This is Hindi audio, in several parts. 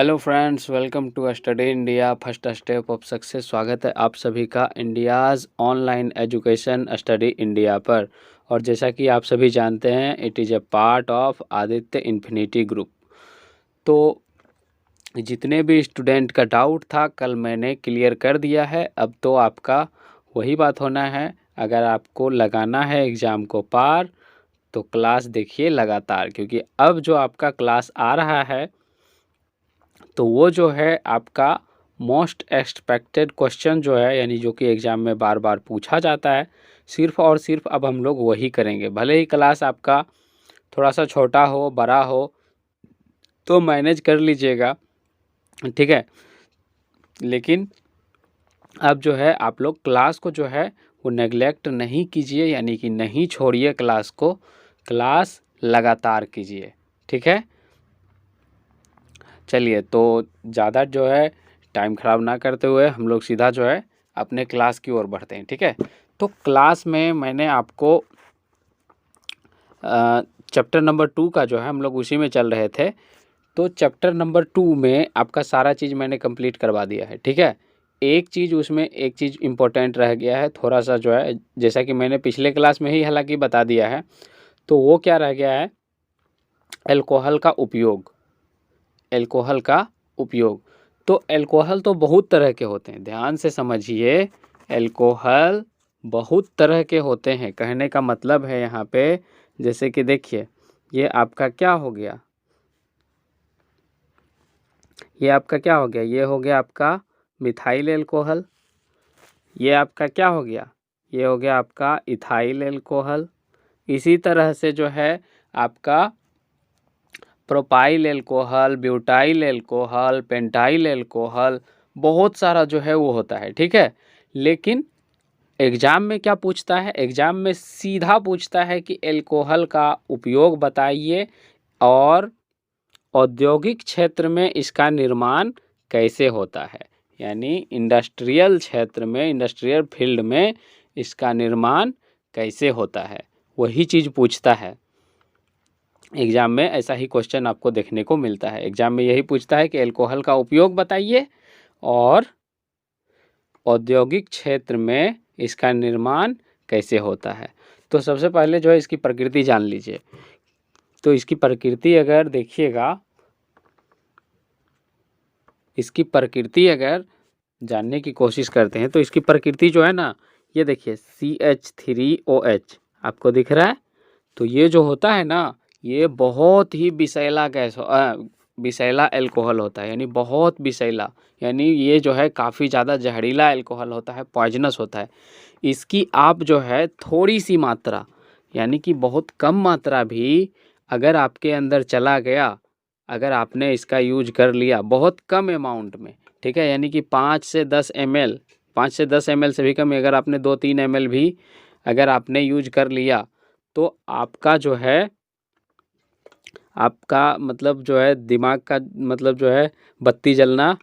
Hello friends, welcome to Study India first step of success. स्वागत है आप सभी का India's online education Study India पर। और जैसा कि आप सभी जानते हैं, it is a part of Aditya Infinity Group. तो जितने भी स्टूडेंट का डाउट था कल मैंने क्लियर कर दिया है। अब तो आपका वही बात होना है, अगर आपको लगाना है एग्ज़ाम को पार तो क्लास देखिए लगातार, क्योंकि अब जो आपका क्लास आ रहा है तो वो जो है आपका मोस्ट एक्सपेक्टेड क्वेश्चन जो है, यानी जो कि एग्ज़ाम में बार बार पूछा जाता है, सिर्फ़ और सिर्फ अब हम लोग वही करेंगे। भले ही क्लास आपका थोड़ा सा छोटा हो बड़ा हो तो मैनेज कर लीजिएगा, ठीक है। लेकिन अब जो है आप लोग क्लास को जो है वो नेगलेक्ट नहीं कीजिए, यानी कि नहीं छोड़िए क्लास को, क्लास लगातार कीजिए, ठीक है। चलिए, तो ज़्यादा जो है टाइम ख़राब ना करते हुए हम लोग सीधा जो है अपने क्लास की ओर बढ़ते हैं, ठीक है। तो क्लास में मैंने आपको चैप्टर नंबर 2 का जो है, हम लोग उसी में चल रहे थे, तो चैप्टर नंबर 2 में आपका सारा चीज़ मैंने कंप्लीट करवा दिया है, ठीक है। एक चीज़ इम्पोर्टेंट रह गया है थोड़ा सा जो है, जैसा कि मैंने पिछले क्लास में ही हालांकि बता दिया है, तो वो क्या रह गया है, अल्कोहल का उपयोग। अल्कोहल का उपयोग, तो अल्कोहल तो बहुत तरह के होते हैं, ध्यान से समझिए। अल्कोहल बहुत तरह के होते हैं, कहने का मतलब है यहाँ पे, जैसे कि देखिए, ये आपका क्या हो गया, ये आपका क्या हो गया, ये हो गया आपका मिथाइल अल्कोहल। ये आपका क्या हो गया, ये हो गया आपका इथाइल अल्कोहल। इसी तरह से जो है आपका propyl alcohol, butyl alcohol, pentyl alcohol, बहुत सारा जो है वो होता है, ठीक है। लेकिन एग्ज़ाम में क्या पूछता है, एग्ज़ाम में सीधा पूछता है कि अल्कोहल का उपयोग बताइए और औद्योगिक क्षेत्र में इसका निर्माण कैसे होता है, यानी इंडस्ट्रियल क्षेत्र में, इंडस्ट्रियल फील्ड में इसका निर्माण कैसे होता है, वही चीज़ पूछता है। एग्ज़ाम में ऐसा ही क्वेश्चन आपको देखने को मिलता है। एग्ज़ाम में यही पूछता है कि अल्कोहल का उपयोग बताइए और औद्योगिक क्षेत्र में इसका निर्माण कैसे होता है। तो सबसे पहले जो है इसकी प्रकृति जान लीजिए। तो इसकी प्रकृति अगर देखिएगा, इसकी प्रकृति अगर जानने की कोशिश करते हैं तो इसकी प्रकृति जो है ना, ये देखिए CH3OH आपको दिख रहा है। तो ये जो होता है ना, ये बहुत ही विषैला गैस, विषैला अल्कोहल होता है, यानी बहुत विषैला, यानी ये जो है काफ़ी ज़्यादा जहरीला अल्कोहल होता है, पॉइजनस होता है। इसकी आप जो है थोड़ी सी मात्रा, यानी कि बहुत कम मात्रा भी अगर आपके अंदर चला गया, अगर आपने इसका यूज कर लिया बहुत कम अमाउंट में, ठीक है, यानी कि 5 से 10 ml, 5 से 10 ml से भी कम, अगर आपने 2-3 ml भी अगर आपने यूज कर लिया तो आपका जो है, आपका मतलब जो है दिमाग का मतलब जो है बत्ती जलना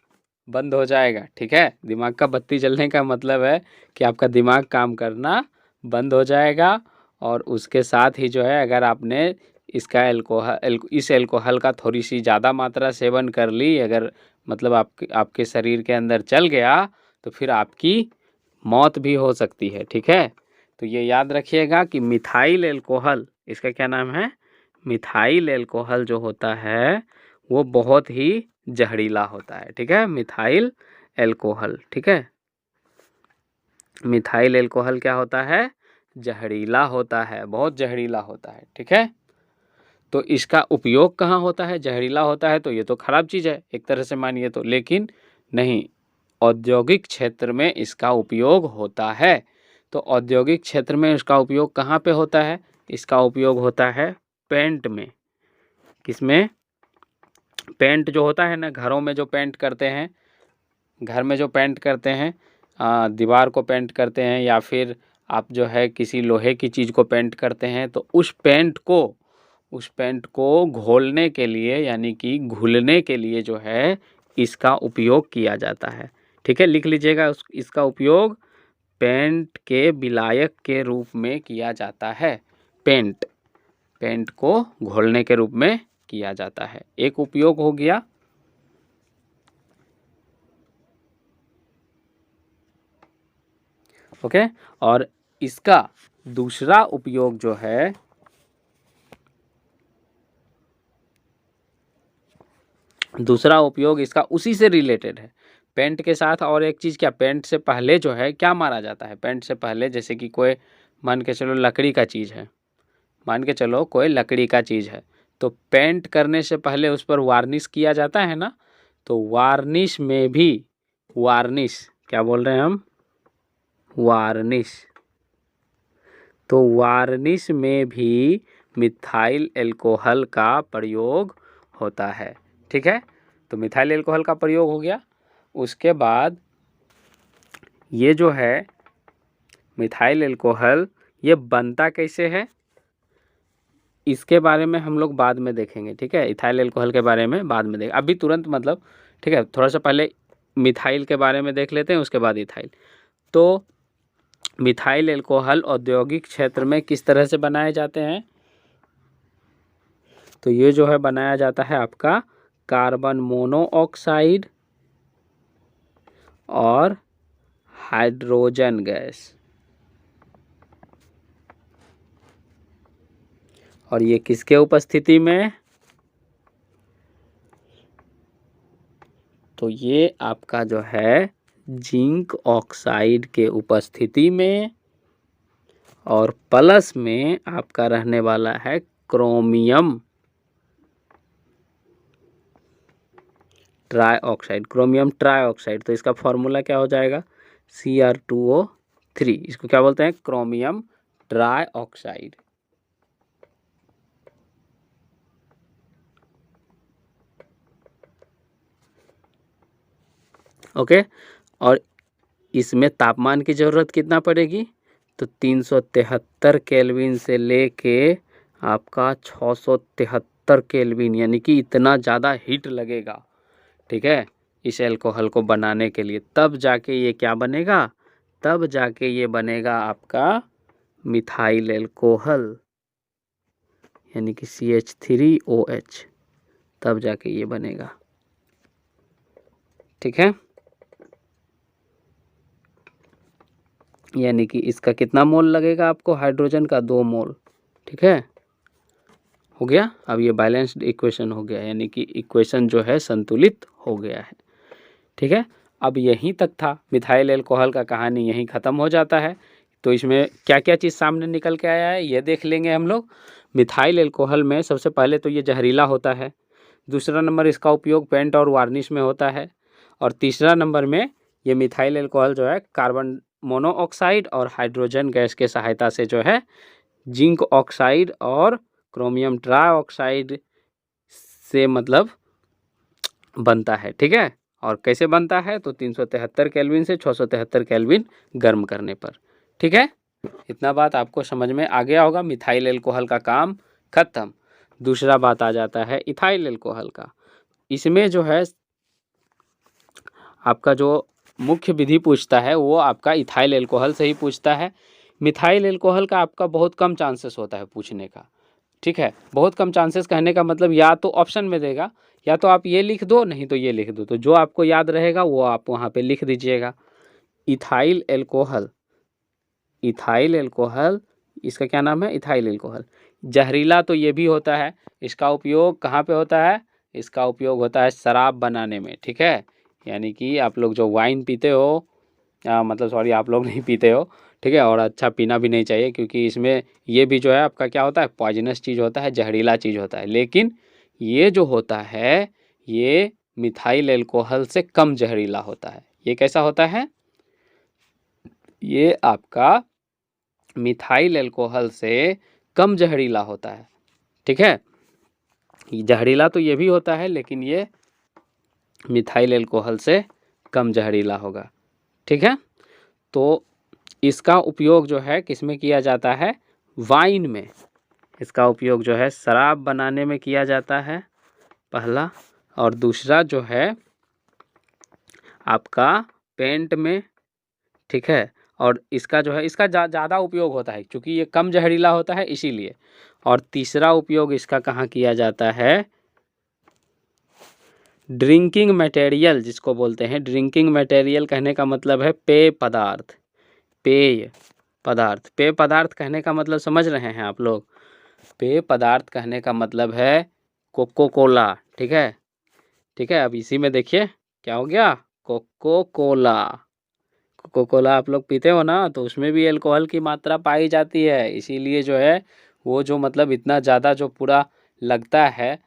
बंद हो जाएगा, ठीक है। दिमाग का बत्ती जलने का मतलब है कि आपका दिमाग काम करना बंद हो जाएगा। और उसके साथ ही जो है, अगर आपने इसका इस अल्कोहल का थोड़ी सी ज़्यादा मात्रा सेवन कर ली, अगर मतलब आपके शरीर के अंदर चल गया, तो फिर आपकी मौत भी हो सकती है, ठीक है। तो ये याद रखिएगा कि मिथाइल अल्कोहल, इसका क्या नाम है, मिथाइल अल्कोहल जो होता है वो बहुत ही जहरीला होता है, ठीक है। मिथाइल अल्कोहल, ठीक है, मिथाइल अल्कोहल क्या होता है, जहरीला होता है, बहुत जहरीला होता है, ठीक है। तो इसका उपयोग कहाँ होता है, जहरीला होता है तो ये तो खराब चीज़ है एक तरह से मानिए तो, लेकिन नहीं, औद्योगिक क्षेत्र में इसका उपयोग होता है। तो औद्योगिक क्षेत्र में इसका उपयोग कहाँ पे होता है, इसका उपयोग होता है पेंट में। किसमें, पेंट जो होता है ना, घरों में जो पेंट करते हैं, घर में जो पेंट करते हैं, दीवार को पेंट करते हैं, या फिर आप जो है किसी लोहे की चीज़ को पेंट करते हैं, तो उस पेंट को घोलने के लिए, यानी कि घुलने के लिए जो है इसका उपयोग किया जाता है, ठीक है। लिख लीजिएगा, इसका उपयोग पेंट के विलायक के रूप में किया जाता है। पेंट को घोलने के रूप में किया जाता है, एक उपयोग हो गया। ओके। और इसका दूसरा उपयोग जो है, दूसरा उपयोग इसका उसी से रिलेटेड है, पेंट के साथ। और एक चीज़ क्या, पेंट से पहले जो है क्या मारा जाता है, पेंट से पहले जैसे कि कोई मान के चलो लकड़ी का चीज़ है, मान के चलो कोई लकड़ी का चीज़ है, तो पेंट करने से पहले उस पर वार्निश किया जाता है ना। तो वार्निश में भी, वार्निश क्या बोल रहे हैं हम, वार्निश, तो वार्निश में भी मिथाइल एल्कोहल का प्रयोग होता है। ठीक है, तो मिथाइल एल्कोहल का प्रयोग हो गया। उसके बाद ये जो है मिथाइल एल्कोहल, ये बनता कैसे है इसके बारे में हम लोग बाद में देखेंगे। ठीक है, इथाइल एल्कोहल के बारे में बाद में देखेंगे, अभी तुरंत मतलब। ठीक है, थोड़ा सा पहले मिथाइल के बारे में देख लेते हैं, उसके बाद इथाइल। तो मिथाइल एल्कोहल औद्योगिक क्षेत्र में किस तरह से बनाए जाते हैं, तो ये जो है बनाया जाता है आपका कार्बन मोनोऑक्साइड और हाइड्रोजन गैस, और ये किसके उपस्थिति में, तो ये आपका जो है जिंक ऑक्साइड के उपस्थिति में, और प्लस में आपका रहने वाला है क्रोमियम ट्राइऑक्साइड, क्रोमियम ट्राइऑक्साइड। तो इसका फॉर्मूला क्या हो जाएगा, Cr2O3। इसको क्या बोलते हैं, क्रोमियम ट्राइऑक्साइड। ओके। और इसमें तापमान की ज़रूरत कितना पड़ेगी, तो 373 केल्विन से लेके आपका 673 केल्विन, यानी कि इतना ज़्यादा हीट लगेगा। ठीक है, इस एल्कोहल को बनाने के लिए, तब जाके ये क्या बनेगा, तब जाके ये बनेगा आपका मिथाइल एल्कोहल, यानी कि CH3OH, तब जाके ये बनेगा। ठीक है, यानी कि इसका कितना मोल लगेगा आपको, हाइड्रोजन का 2 मोल। ठीक है, हो गया। अब ये बैलेंस्ड इक्वेशन हो गया, यानी कि इक्वेशन जो है संतुलित हो गया है। ठीक है, अब यहीं तक था, मिथाइल एल्कोहल का कहानी यहीं ख़त्म हो जाता है। तो इसमें क्या क्या चीज़ सामने निकल के आया है ये देख लेंगे हम लोग। मिथाइल एल्कोहल में सबसे पहले तो ये जहरीला होता है, दूसरा नंबर इसका उपयोग पेंट और वार्निश में होता है, और तीसरा नंबर में ये मिथाइल एल्कोहल जो है कार्बन मोनोऑक्साइड और हाइड्रोजन गैस के सहायता से जो है जिंक ऑक्साइड और क्रोमियम ट्राइऑक्साइड से मतलब बनता है। ठीक है, और कैसे बनता है, तो 373 केल्विन से 673 केल्विन गर्म करने पर। ठीक है, इतना बात आपको समझ में आ गया होगा। मिथाइल एल्कोहल का काम खत्म। दूसरा बात आ जाता है इथाइल एल्कोहल का। इसमें जो है आपका जो मुख्य विधि पूछता है वो आपका इथाइल एल्कोहल से ही पूछता है। मिथाइल एल्कोहल का आपका बहुत कम चांसेस होता है पूछने का। ठीक है, बहुत कम चांसेस कहने का मतलब या तो ऑप्शन में देगा, या तो आप ये लिख दो, नहीं तो ये लिख दो, तो जो आपको याद रहेगा वो आप वहाँ पे लिख दीजिएगा। इथाइल एल्कोहल, इथाइल एल्कोहल, इसका क्या नाम है, इथाइल एल्कोहल। जहरीला तो ये भी होता है, इसका उपयोग कहाँ पे होता है, इसका उपयोग होता है शराब बनाने में। ठीक है, यानी कि आप लोग जो वाइन पीते हो, मतलब सॉरी आप लोग नहीं पीते हो। ठीक है, और अच्छा पीना भी नहीं चाहिए, क्योंकि इसमें ये भी जो है आपका क्या होता है, पॉइजनस चीज़ होता है, जहरीला चीज़ होता है। लेकिन ये जो होता है ये मिथाइल एल्कोहल से कम जहरीला होता है। ये कैसा होता है, ये आपका मिथाइल एल्कोहल से कम जहरीला होता है। ठीक है, जहरीला तो ये भी होता है, लेकिन ये मिथाइल एल्कोहल से कम जहरीला होगा। ठीक है, तो इसका उपयोग जो है किस में किया जाता है, वाइन में। इसका उपयोग जो है शराब बनाने में किया जाता है, पहला। और दूसरा जो है आपका पेंट में। ठीक है, और इसका जो है इसका ज़्यादा उपयोग होता है क्योंकि ये कम जहरीला होता है इसीलिए। और तीसरा उपयोग इसका कहाँ किया जाता है, ड्रिंकिंग मटेरियल जिसको बोलते हैं। ड्रिंकिंग मटेरियल कहने का मतलब है पेय पदार्थ, पेय पदार्थ। पेय पदार्थ कहने का मतलब समझ रहे हैं आप लोग? पेय पदार्थ कहने का मतलब है कोको कोला। ठीक है, ठीक है। अब इसी में देखिए क्या हो गया, कोको कोला। कोको कोला आप लोग पीते हो ना, तो उसमें भी अल्कोहल की मात्रा पाई जाती है। इसीलिए जो है वो जो मतलब इतना ज़्यादा जो पूरा लगता है,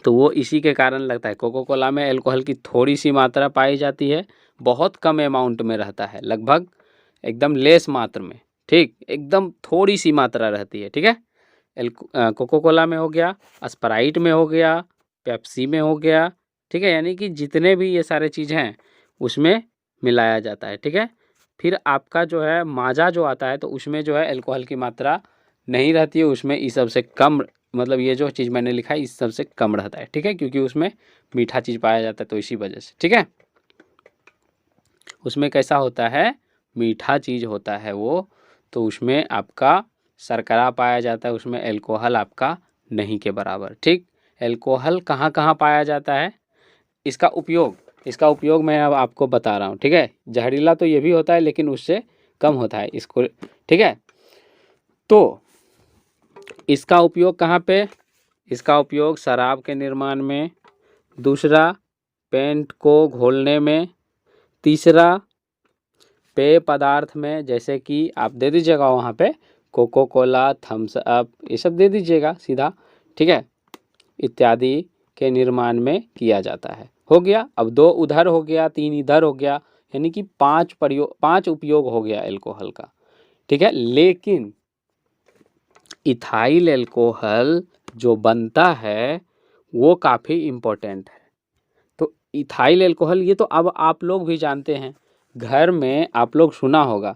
तो वो इसी के कारण लगता है। कोको कोला में अल्कोहल की थोड़ी सी मात्रा पाई जाती है, बहुत कम अमाउंट में रहता है, लगभग एकदम लेस मात्रा में। ठीक, एकदम थोड़ी सी मात्रा रहती है। ठीक है, कोको कोला में हो गया, स्प्राइट में हो गया, पेप्सी में हो गया। ठीक है, यानी कि जितने भी ये सारे चीज़ हैं उसमें मिलाया जाता है। ठीक है, फिर आपका जो है माजा जो आता है, तो उसमें जो है अल्कोहल की मात्रा नहीं रहती है, उसमें इस सबसे कम, मतलब ये जो चीज़ मैंने लिखा है इस सबसे कम रहता है। ठीक है, क्योंकि उसमें मीठा चीज़ पाया जाता है, तो इसी वजह से। ठीक है, उसमें कैसा होता है, मीठा चीज़ होता है वो, तो उसमें आपका शर्करा पाया जाता है, उसमें अल्कोहल आपका नहीं के बराबर। ठीक, अल्कोहल कहाँ कहाँ पाया जाता है, इसका उपयोग मैं अब आपको बता रहा हूँ। ठीक है, जहरीला तो ये भी होता है लेकिन उससे कम होता है इसको। ठीक है, तो इसका उपयोग कहाँ पे, इसका उपयोग शराब के निर्माण में, दूसरा पेंट को घोलने में, तीसरा पेय पदार्थ में, जैसे कि आप दे दीजिएगा वहाँ पे कोको कोला, थम्स अप, ये सब दे दीजिएगा सीधा। ठीक है, इत्यादि के निर्माण में किया जाता है। हो गया, अब 2 उधर हो गया, 3 इधर हो गया, यानी कि 5 उपयोग हो गया अल्कोहल का। ठीक है, लेकिन इथाइल अल्कोहल जो बनता है वो काफ़ी इम्पोर्टेंट है। तो इथाइल अल्कोहल ये तो अब आप लोग भी जानते हैं, घर में आप लोग सुना होगा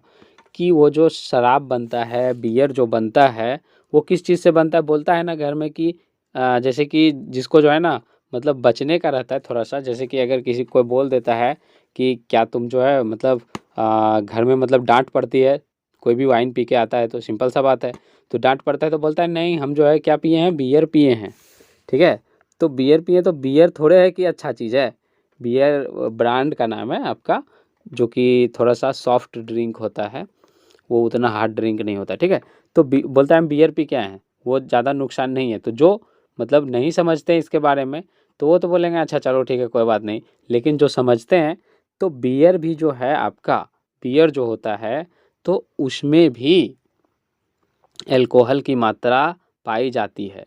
कि वो जो शराब बनता है, बियर जो बनता है, वो किस चीज़ से बनता है, बोलता है ना घर में कि जैसे कि जिसको जो है ना मतलब बचने का रहता है थोड़ा सा, जैसे कि अगर किसी को बोल देता है कि क्या तुम जो है मतलब घर में मतलब डांट पड़ती है, कोई भी वाइन पी के आता है तो सिंपल सा बात है, तो डांट पड़ता है तो बोलता है नहीं हम जो है क्या पिए हैं, बियर पिए हैं। ठीक है, तो बियर पिए, तो बियर थोड़े है कि अच्छा चीज़ है, बियर ब्रांड का नाम है आपका, जो कि थोड़ा सा सॉफ्ट ड्रिंक होता है, वो उतना हार्ड ड्रिंक नहीं होता। ठीक है, तो बोलता है हम बियर पी के आए हैं, वो ज़्यादा नुकसान नहीं है। तो जो मतलब नहीं समझते हैं इसके बारे में, तो वो तो बोलेंगे अच्छा चलो ठीक है कोई बात नहीं, लेकिन जो समझते हैं, तो बियर भी जो है आपका, बियर जो होता है तो उसमें भी अल्कोहल की मात्रा पाई जाती है।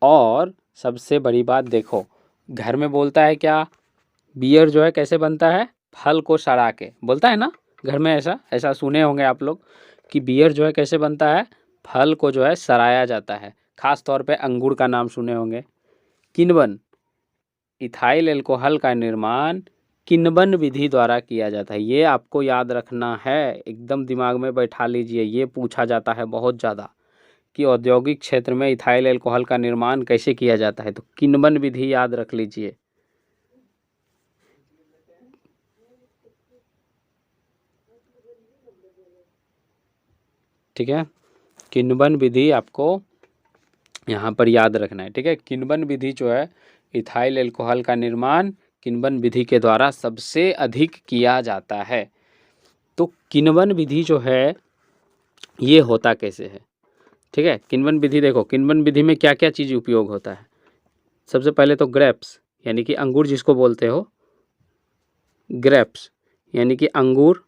और सबसे बड़ी बात देखो, घर में बोलता है क्या, बियर जो है कैसे बनता है, फल को सड़ा के, बोलता है ना घर में, ऐसा ऐसा सुने होंगे आप लोग कि बियर जो है कैसे बनता है, फल को जो है सराया जाता है, खास तौर पे अंगूर का नाम सुने होंगे। किण्वन, इथाइल अल्कोहल का निर्माण किण्वन विधि द्वारा किया जाता है। ये आपको याद रखना है, एकदम दिमाग में बैठा लीजिए, ये पूछा जाता है बहुत ज़्यादा कि औद्योगिक क्षेत्र में इथाइल अल्कोहल का निर्माण कैसे किया जाता है, तो किण्वन विधि याद रख लीजिए। ठीक है, किण्वन विधि आपको यहाँ पर याद रखना है। ठीक है, किण्वन विधि जो है, इथाइल अल्कोहल का निर्माण किण्वन विधि के द्वारा सबसे अधिक किया जाता है। तो किण्वन विधि जो है ये होता कैसे है, ठीक है, किण्वन विधि देखो, किण्वन विधि में क्या क्या चीज़ उपयोग होता है। सबसे पहले तो ग्रेप्स, यानी कि अंगूर जिसको बोलते हो, ग्रेप्स यानी कि अंगूर,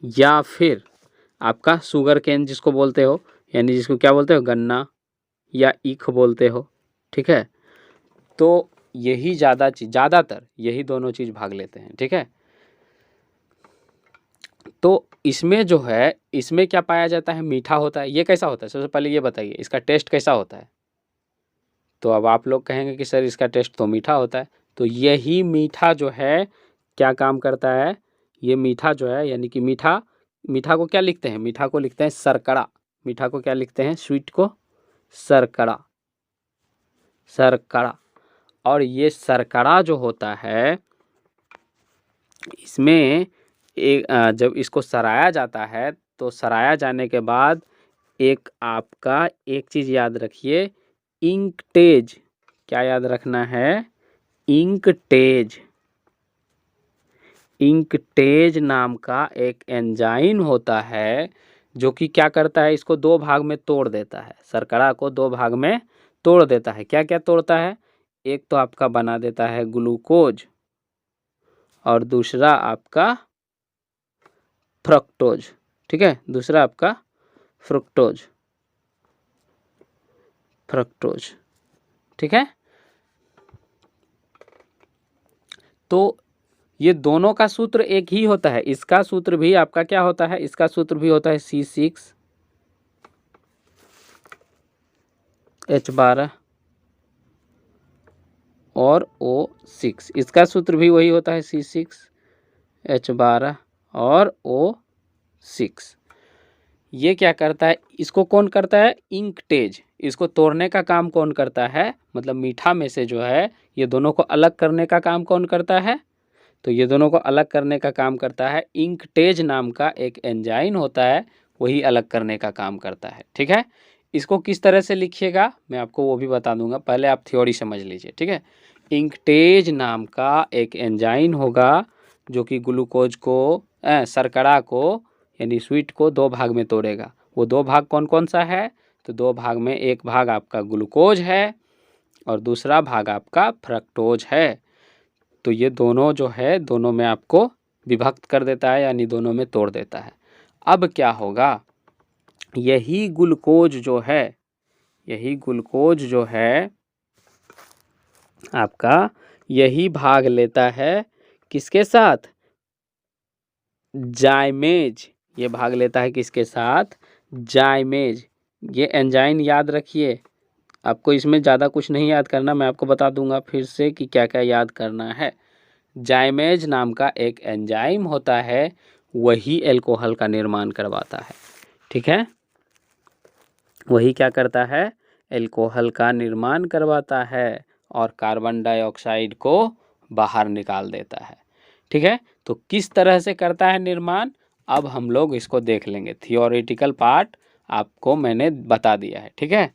या फिर आपका शुगर केन जिसको बोलते हो, यानी जिसको क्या बोलते हो, गन्ना या ईख बोलते हो। ठीक है, तो यही ज़्यादातर यही दोनों चीज़ भाग लेते हैं। ठीक है, तो इसमें जो है, इसमें क्या पाया जाता है, मीठा होता है। ये कैसा होता है, सबसे पहले ये बताइए इसका टेस्ट कैसा होता है। तो अब आप लोग कहेंगे कि सर इसका टेस्ट तो मीठा होता है, तो यही मीठा जो है क्या काम करता है, ये मीठा जो है यानी कि मीठा, मीठा को क्या लिखते हैं, मीठा को लिखते हैं शर्करा। मीठा को क्या लिखते हैं, स्वीट को शर्करा, शर्करा। और ये शर्करा जो होता है, इसमें एक जब इसको सराया जाता है, तो सराया जाने के बाद एक आपका एक चीज़ याद रखिए, इंकटेज। क्या याद रखना है, इंकटेज। इंकटेज नाम का एक एंजाइम होता है जो कि क्या करता है, इसको दो भाग में तोड़ देता है, शर्करा को दो भाग में तोड़ देता है। क्या क्या तोड़ता है? एक तो आपका बना देता है ग्लूकोज और दूसरा आपका फ्रक्टोज। ठीक है, दूसरा आपका फ्रुक्टोज, फ्रक्टोज। ठीक है, तो ये दोनों का सूत्र एक ही होता है। इसका सूत्र भी आपका क्या होता है? इसका सूत्र भी होता है C6H12 और O6। इसका सूत्र भी वही होता है C6H12 और O6। ये क्या करता है? इसको कौन करता है? इंकटेज। इसको तोड़ने का काम कौन करता है? मतलब मीठा में से जो है ये दोनों को अलग करने का काम कौन करता है? तो ये दोनों को अलग करने का काम करता है इंकटेज नाम का एक एंजाइम होता है, वही अलग करने का काम करता है। ठीक है, इसको किस तरह से लिखिएगा मैं आपको वो भी बता दूंगा, पहले आप थ्योरी समझ लीजिए। ठीक है, इंकटेज नाम का एक एंजाइम होगा जो कि ग्लूकोज को शर्करा को यानी स्वीट को दो भाग में तोड़ेगा। वो दो भाग कौन कौन सा है? तो दो भाग में एक भाग आपका ग्लूकोज है और दूसरा भाग आपका फ्रक्टोज है। तो ये दोनों जो है दोनों में आपको विभक्त कर देता है, यानी दोनों में तोड़ देता है। अब क्या होगा? यही ग्लूकोज जो है, यही ग्लूकोज जो है आपका, यही भाग लेता है किसके साथ? जाइमेज। ये भाग लेता है किसके साथ? जाइमेज। ये एंजाइम याद रखिए, आपको इसमें ज़्यादा कुछ नहीं याद करना, मैं आपको बता दूंगा फिर से कि क्या क्या याद करना है। जाइमेज नाम का एक एंजाइम होता है, वही अल्कोहल का निर्माण करवाता है। ठीक है, वही क्या करता है? अल्कोहल का निर्माण करवाता है और कार्बन डाइऑक्साइड को बाहर निकाल देता है। ठीक है, तो किस तरह से करता है निर्माण, अब हम लोग इसको देख लेंगे। थियोरेटिकल पार्ट आपको मैंने बता दिया है। ठीक है,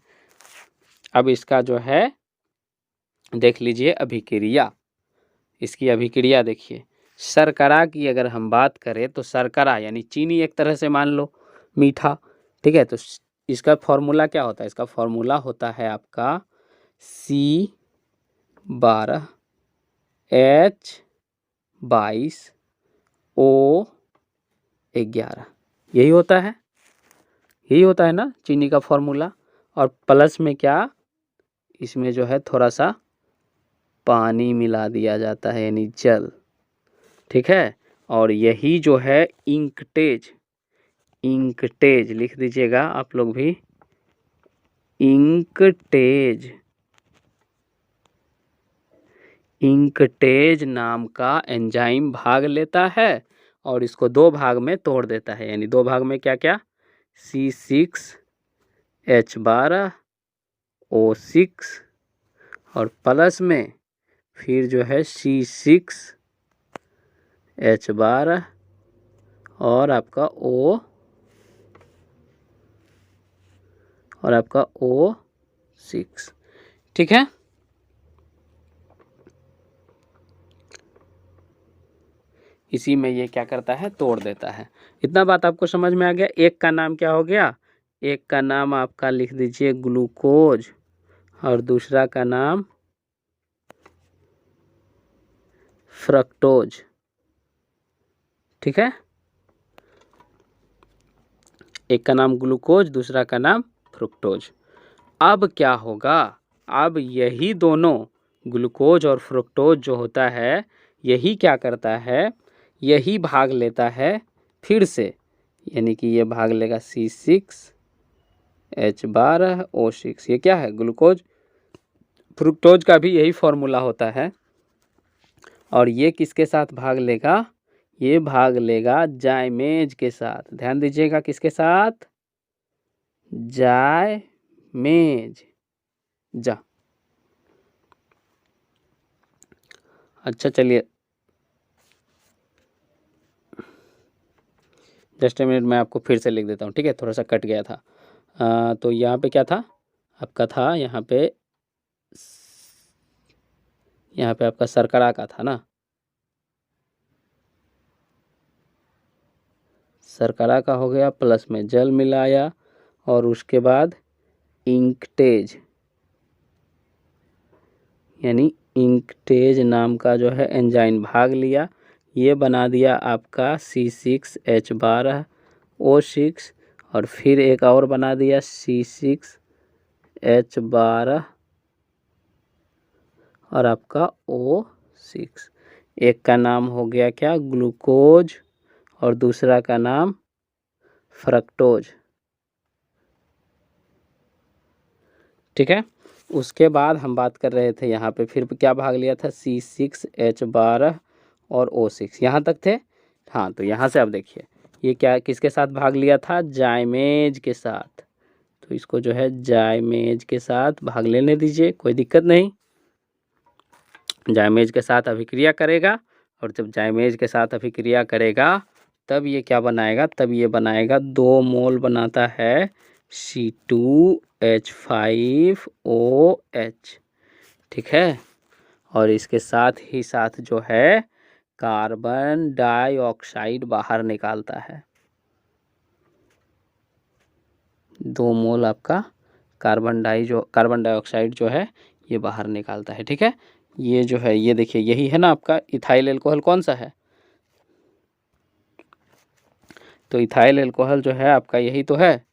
अब इसका जो है देख लीजिए अभिक्रिया। इसकी अभिक्रिया देखिए। शर्करा की अगर हम बात करें तो शर्करा यानी चीनी एक तरह से मान लो मीठा। ठीक है, तो इसका फॉर्मूला क्या होता है? इसका फॉर्मूला होता है आपका C12H22O11। यही होता है, यही होता है ना चीनी का फॉर्मूला। और प्लस में क्या, इसमें जो है थोड़ा सा पानी मिला दिया जाता है यानी जल। ठीक है, और यही जो है इंकटेज, इंकटेज लिख दीजिएगा आप लोग भी, इंकटेज, इंकटेज नाम का एंजाइम भाग लेता है और इसको दो भाग में तोड़ देता है। यानी दो भाग में क्या क्या? C6H12O6 और प्लस में फिर जो है C6H12 और आपका O6। ठीक है, इसी में ये क्या करता है? तोड़ देता है। इतना बात आपको समझ में आ गया। एक का नाम क्या हो गया? एक का नाम आपका लिख दीजिए ग्लूकोज और दूसरा का नाम फ्रक्टोज। ठीक है, एक का नाम ग्लूकोज, दूसरा का नाम फ्रुक्टोज। अब क्या होगा? अब यही दोनों ग्लूकोज और फ्रुक्टोज जो होता है, यही क्या करता है? यही भाग लेता है फिर से, यानी कि ये भाग लेगा C6H12O6। ये क्या है? ग्लूकोज। फ्रुक्टोज का भी यही फॉर्मूला होता है। और ये किसके साथ भाग लेगा? ये भाग लेगा जाइमेज के साथ। ध्यान दीजिएगा, किसके साथ? जाइमेज। जा अच्छा चलिए, जस्ट ए मिनट, मैं आपको फिर से लिख देता हूँ। ठीक है, थोड़ा सा कट गया था। तो यहाँ पे क्या था आपका? था यहाँ पे आपका शर्करा का था ना। शर्करा का हो गया, प्लस में जल मिलाया और उसके बाद इंकटेज यानी इंकटेज नाम का जो है एंजाइम भाग लिया, ये बना दिया आपका C6H12O6 और फिर एक और बना दिया C6H12 और आपका O6। एक का नाम हो गया क्या, ग्लूकोज, और दूसरा का नाम फ्रक्टोज। ठीक है, उसके बाद हम बात कर रहे थे यहाँ पे फिर क्या भाग लिया था, C6H12 और O6, यहाँ तक थे। हाँ, तो यहाँ से अब देखिए ये क्या किसके साथ भाग लिया था, जाइमेज के साथ। तो इसको जो है जाइमेज के साथ भाग लेने दीजिए, कोई दिक्कत नहीं। जाइमेज के साथ अभिक्रिया करेगा और जब जाइमेज के साथ अभिक्रिया करेगा तब ये क्या बनाएगा, तब ये बनाएगा 2 मोल बनाता है C2H5OH। ठीक है, और इसके साथ ही साथ जो है कार्बन डाइऑक्साइड बाहर निकालता है। 2 मोल आपका कार्बन डाइऑक्साइड जो है ये बाहर निकालता है। ठीक है, ये जो है ये देखिए यही है ना आपका इथाइल अल्कोहल कौन सा है, तो इथाइल अल्कोहल जो है आपका यही तो है।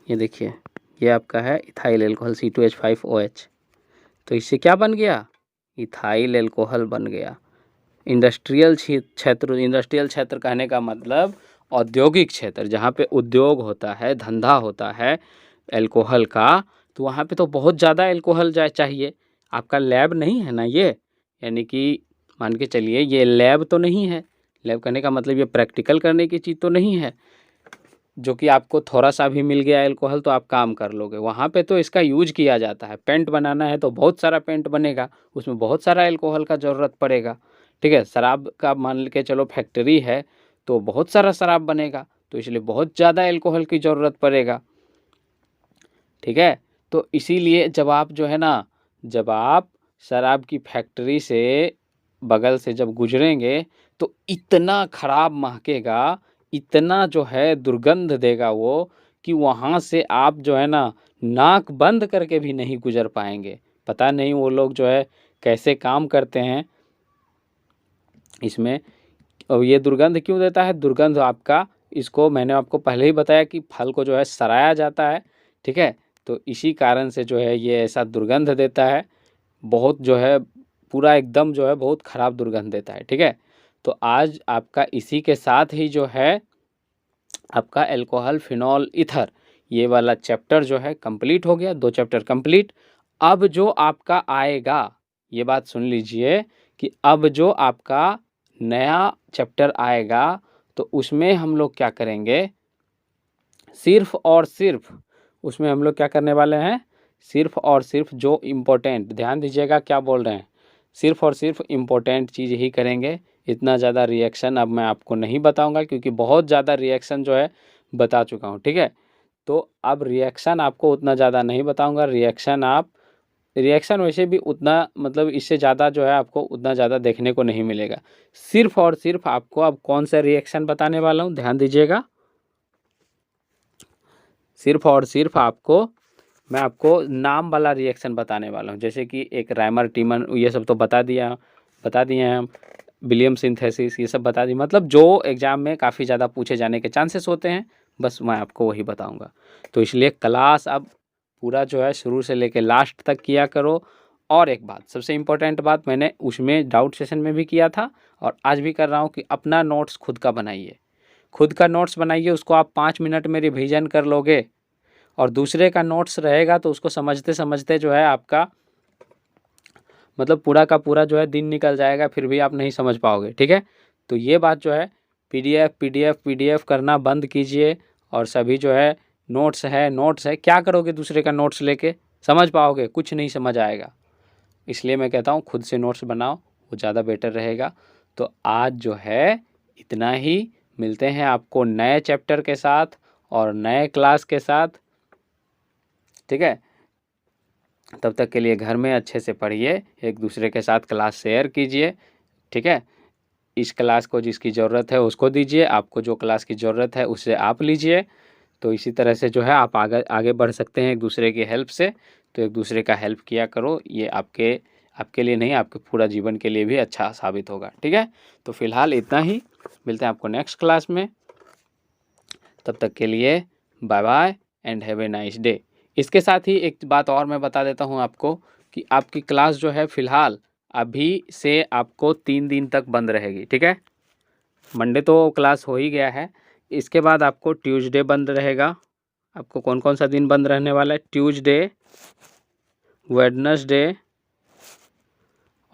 ये देखिए ये आपका है इथाइल अल्कोहल C2H5OH। तो इससे क्या बन गया, इथाइल अल्कोहल बन गया। इंडस्ट्रियल क्षेत्र कहने का मतलब औद्योगिक क्षेत्र, जहाँ पे उद्योग होता है, धंधा होता है अल्कोहल का, तो वहाँ पे तो बहुत ज़्यादा अल्कोहल चाहिए। आपका लैब नहीं है ना ये, यानी कि मान के चलिए ये लैब तो नहीं है। लैब करने का मतलब ये प्रैक्टिकल करने की चीज़ तो नहीं है, जो कि आपको थोड़ा सा भी मिल गया अल्कोहल तो आप काम कर लोगे। वहाँ पे तो इसका यूज किया जाता है। पेंट बनाना है तो बहुत सारा पेंट बनेगा, उसमें बहुत सारा अल्कोहल का ज़रूरत पड़ेगा। ठीक है, शराब का मान के चलो फैक्ट्री है तो बहुत सारा शराब बनेगा, तो इसलिए बहुत ज़्यादा अल्कोहल की ज़रूरत पड़ेगा। ठीक है, तो इसीलिए जब आप जो है ना, जब आप शराब की फैक्ट्री से बगल से जब गुजरेंगे तो इतना खराब महकेगा, इतना जो है दुर्गंध देगा वो, कि वहाँ से आप जो है ना नाक बंद करके भी नहीं गुजर पाएंगे। पता नहीं वो लोग जो है कैसे काम करते हैं इसमें। और ये दुर्गंध क्यों देता है, दुर्गंध आपका, इसको मैंने आपको पहले ही बताया कि फल को जो है सड़ाया जाता है। ठीक है, तो इसी कारण से जो है ये ऐसा दुर्गंध देता है, बहुत जो है पूरा एकदम जो है बहुत ख़राब दुर्गंध देता है। ठीक है, तो आज आपका इसी के साथ ही जो है आपका अल्कोहल फिनॉल ईथर ये वाला चैप्टर जो है कंप्लीट हो गया, 2 चैप्टर कंप्लीट। अब जो आपका आएगा, ये बात सुन लीजिए कि अब जो आपका नया चैप्टर आएगा तो उसमें हम लोग क्या करेंगे, सिर्फ और सिर्फ उसमें हम लोग क्या करने वाले हैं, सिर्फ और सिर्फ जो इम्पोर्टेंट, ध्यान दीजिएगा क्या बोल रहे हैं, सिर्फ और सिर्फ इम्पोर्टेंट चीज़ ही करेंगे। इतना ज़्यादा रिएक्शन अब मैं आपको नहीं बताऊंगा क्योंकि बहुत ज़्यादा रिएक्शन जो है बता चुका हूँ। ठीक है, तो अब रिएक्शन आपको उतना ज़्यादा नहीं बताऊंगा। रिएक्शन वैसे भी उतना मतलब इससे ज़्यादा जो है आपको उतना ज़्यादा देखने को नहीं मिलेगा। सिर्फ और सिर्फ आपको अब कौन सा रिएक्शन बताने वाला हूँ, ध्यान दीजिएगा। सिर्फ और सिर्फ मैं आपको नाम वाला रिएक्शन बताने वाला हूँ, जैसे कि एक राइमर टीमन ये सब तो बता दिए हैं हम, विलियम सिंथेसिस ये सब बता दिए, मतलब जो एग्ज़ाम में काफ़ी ज़्यादा पूछे जाने के चांसेस होते हैं, बस मैं आपको वही बताऊंगा। तो इसलिए क्लास अब पूरा जो है शुरू से लेके लास्ट तक किया करो। और एक बात, सबसे इम्पोर्टेंट बात, मैंने उसमें डाउट सेशन में भी किया था और आज भी कर रहा हूँ कि अपना नोट्स खुद का बनाइए। खुद का नोट्स बनाइए, उसको आप 5 मिनट में रिवीजन कर लोगे और दूसरे का नोट्स रहेगा तो उसको समझते समझते जो है आपका मतलब पूरा का पूरा जो है दिन निकल जाएगा, फिर भी आप नहीं समझ पाओगे। ठीक है, तो ये बात जो है पीडीएफ करना बंद कीजिए और सभी जो है नोट्स है क्या करोगे दूसरे का नोट्स लेके, समझ पाओगे, कुछ नहीं समझ आएगा। इसलिए मैं कहता हूँ खुद से नोट्स बनाओ, वो ज़्यादा बेटर रहेगा। तो आज जो है इतना ही, मिलते हैं आपको नए चैप्टर के साथ और नए क्लास के साथ। ठीक है, तब तक के लिए घर में अच्छे से पढ़िए, एक दूसरे के साथ क्लास शेयर कीजिए। ठीक है, इस क्लास को जिसकी ज़रूरत है उसको दीजिए, आपको जो क्लास की ज़रूरत है उससे आप लीजिए। तो इसी तरह से जो है आप आगे आगे बढ़ सकते हैं एक दूसरे की हेल्प से। तो एक दूसरे का हेल्प किया करो, ये आपके लिए नहीं, आपके पूरा जीवन के लिए भी अच्छा साबित होगा। ठीक है, तो फिलहाल इतना ही, मिलते हैं आपको नेक्स्ट क्लास में। तब तक के लिए bye bye and have a nice day. इसके साथ ही एक बात और मैं बता देता हूँ आपको कि आपकी क्लास जो है फिलहाल अभी से आपको 3 दिन तक बंद रहेगी। ठीक है, मंडे तो क्लास हो ही गया है, इसके बाद आपको ट्यूसडे बंद रहेगा। आपको कौन कौन सा दिन बंद रहने वाला है? ट्यूसडे, वेडनेसडे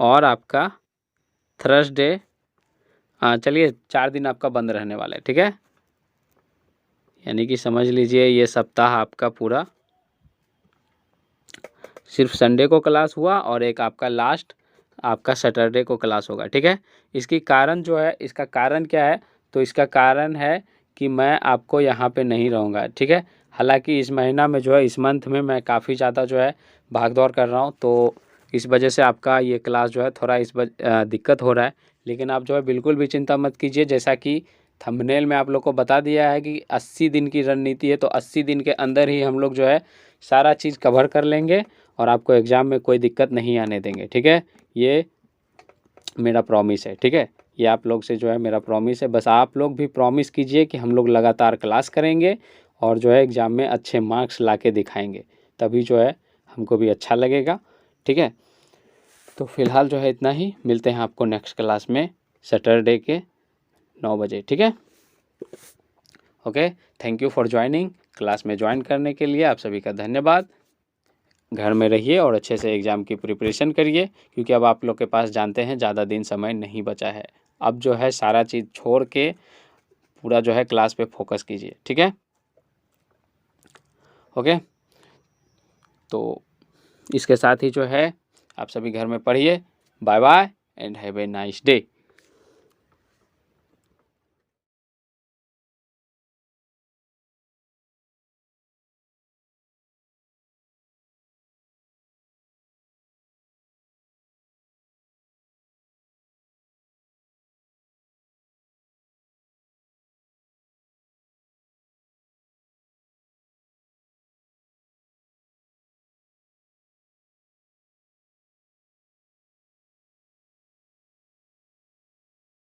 और आपका थर्सडे। हाँ चलिए, 4 दिन आपका बंद रहने वाला है। ठीक है, यानी कि समझ लीजिए ये सप्ताह आपका पूरा सिर्फ संडे को क्लास हुआ और एक आपका लास्ट आपका सैटरडे को क्लास होगा। ठीक है, इसकी कारण जो है, इसका कारण क्या है? तो इसका कारण है कि मैं आपको यहाँ पे नहीं रहूँगा। ठीक है, हालांकि इस महीना में जो है, इस मंथ में मैं काफ़ी ज़्यादा जो है भाग दौड़ कर रहा हूँ, तो इस वजह से आपका ये क्लास जो है थोड़ा दिक्कत हो रहा है। लेकिन आप जो है बिल्कुल भी चिंता मत कीजिए, जैसा कि थंबनेल में आप लोग को बता दिया है कि 80 दिन की रणनीति है, तो 80 दिन के अंदर ही हम लोग जो है सारा चीज़ कवर कर लेंगे और आपको एग्ज़ाम में कोई दिक्कत नहीं आने देंगे। ठीक है, ये मेरा प्रॉमिस है। ठीक है, ये आप लोग से जो है मेरा प्रॉमिस है, बस आप लोग भी प्रॉमिस कीजिए कि हम लोग लगातार क्लास करेंगे और जो है एग्ज़ाम में अच्छे मार्क्स ला के दिखाएँगे, तभी जो है हमको भी अच्छा लगेगा। ठीक है, तो फिलहाल जो है इतना ही, मिलते हैं आपको नेक्स्ट क्लास में सैटरडे के 9 बजे। ठीक है, okay, thank you for joining. Class में ज्वाइन करने के लिए आप सभी का धन्यवाद। घर में रहिए और अच्छे से एग्ज़ाम की प्रिपरेशन करिए, क्योंकि अब आप लोग के पास जानते हैं ज़्यादा दिन समय नहीं बचा है। अब जो है सारा चीज़ छोड़ के पूरा जो है क्लास पे फोकस कीजिए। ठीक है, ओके, तो इसके साथ ही जो है आप सभी घर में पढ़िए। Bye bye and have a nice day.